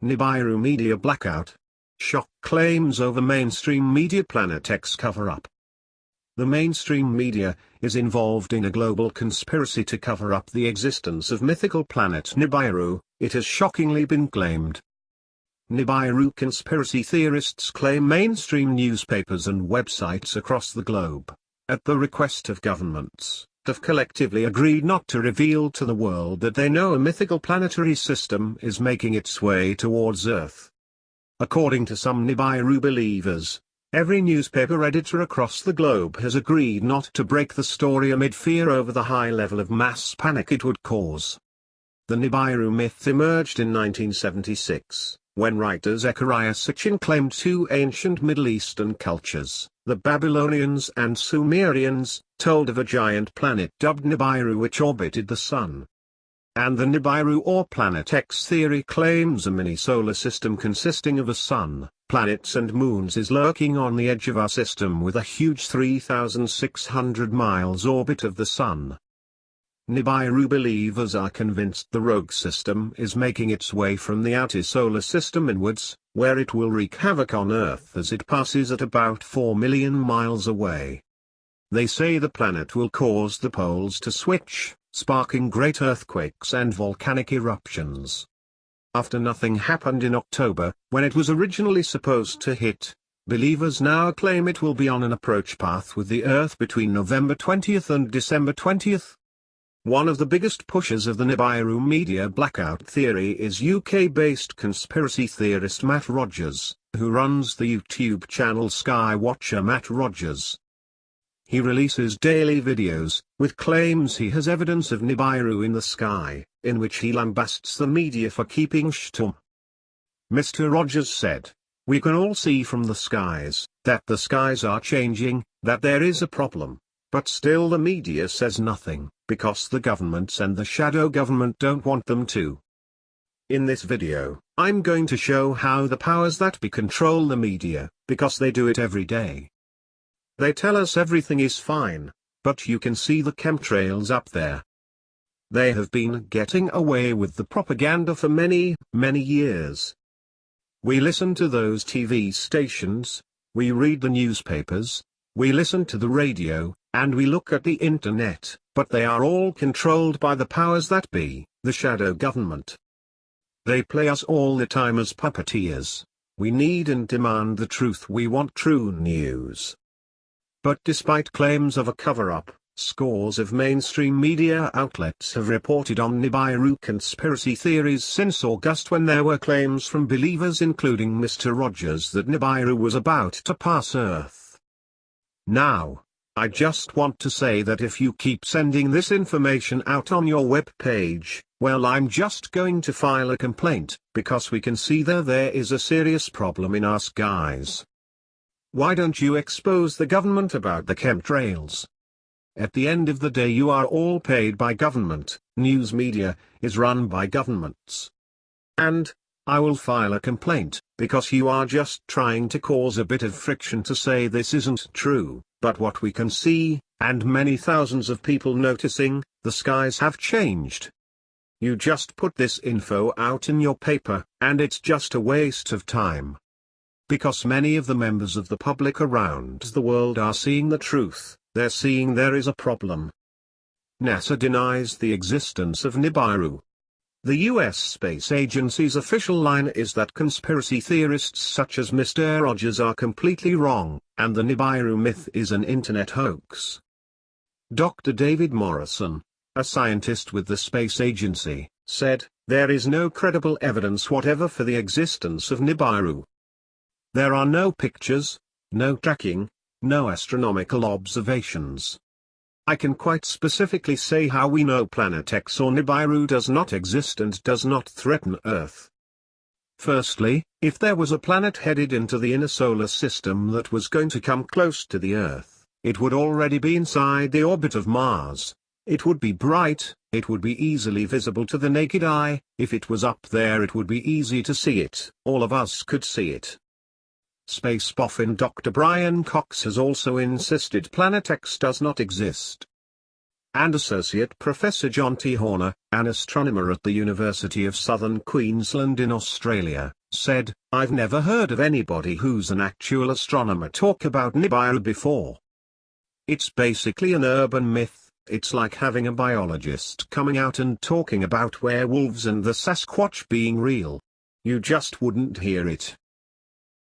Nibiru media blackout. Shock claims over mainstream media Planet X cover-up. The mainstream media is involved in a global conspiracy to cover up the existence of mythical planet Nibiru, it has shockingly been claimed. Nibiru conspiracy theorists claim mainstream newspapers and websites across the globe, at the request of governments, have collectively agreed not to reveal to the world that they know a mythical planetary system is making its way towards Earth. According to some Nibiru believers, every newspaper editor across the globe has agreed not to break the story amid fear over the high level of mass panic it would cause. The Nibiru myth emerged in 1976, when writer Zecharia Sitchin claimed two ancient Middle Eastern cultures, the Babylonians and Sumerians, told of a giant planet dubbed Nibiru which orbited the Sun. And the Nibiru or Planet X theory claims a mini-solar system consisting of a Sun, planets and moons is lurking on the edge of our system with a huge 3,600 miles orbit of the Sun. Nibiru believers are convinced the rogue system is making its way from the outer solar system inwards, where it will wreak havoc on Earth as it passes at about 4 million miles away. They say the planet will cause the poles to switch, sparking great earthquakes and volcanic eruptions. After nothing happened in October, when it was originally supposed to hit, believers now claim it will be on an approach path with the Earth between November 20th and December 20th. One of the biggest pushers of the Nibiru media blackout theory is UK-based conspiracy theorist Matt Rogers, who runs the YouTube channel Skywatcher Matt Rogers. He releases daily videos, with claims he has evidence of Nibiru in the sky, in which he lambasts the media for keeping shtum. Mr. Rogers said, "We can all see from the skies, that the skies are changing, that there is a problem. But still the media says nothing, because the governments and the shadow government don't want them to." In this video, I'm going to show how the powers that be control the media, because they do it every day. They tell us everything is fine, but you can see the chemtrails up there. They have been getting away with the propaganda for many, many years. We listen to those TV stations, we read the newspapers, we listen to the radio, and we look at the internet, but they are all controlled by the powers that be, the shadow government. They play us all the time as puppeteers. We need and demand the truth, we want true news. But despite claims of a cover-up, scores of mainstream media outlets have reported on Nibiru conspiracy theories since August, when there were claims from believers including Mr. Rogers that Nibiru was about to pass Earth. Now, I just want to say that if you keep sending this information out on your web page, well, I'm just going to file a complaint, because we can see there is a serious problem in our skies. Why don't you expose the government about the chemtrails? At the end of the day, you are all paid by government, news media is run by governments. And I will file a complaint, because you are just trying to cause a bit of friction to say this isn't true, but what we can see, and many thousands of people noticing, the skies have changed. You just put this info out in your paper, and it's just a waste of time. Because many of the members of the public around the world are seeing the truth, they're seeing there is a problem. NASA denies the existence of Nibiru. The U.S. Space Agency's official line is that conspiracy theorists such as Mr. Rogers are completely wrong, and the Nibiru myth is an internet hoax. Dr. David Morrison, a scientist with the Space Agency, said, "There is no credible evidence whatever for the existence of Nibiru. There are no pictures, no tracking, no astronomical observations. I can quite specifically say how we know Planet X or Nibiru does not exist and does not threaten Earth. Firstly, if there was a planet headed into the inner solar system that was going to come close to the Earth, it would already be inside the orbit of Mars. It would be bright, it would be easily visible to the naked eye, if it was up there it would be easy to see it, all of us could see it." Space boffin Dr. Brian Cox has also insisted Planet X does not exist. And Associate Professor John T. Horner, an astronomer at the University of Southern Queensland in Australia, said, "I've never heard of anybody who's an actual astronomer talk about Nibiru before. It's basically an urban myth. It's like having a biologist coming out and talking about werewolves and the Sasquatch being real. You just wouldn't hear it."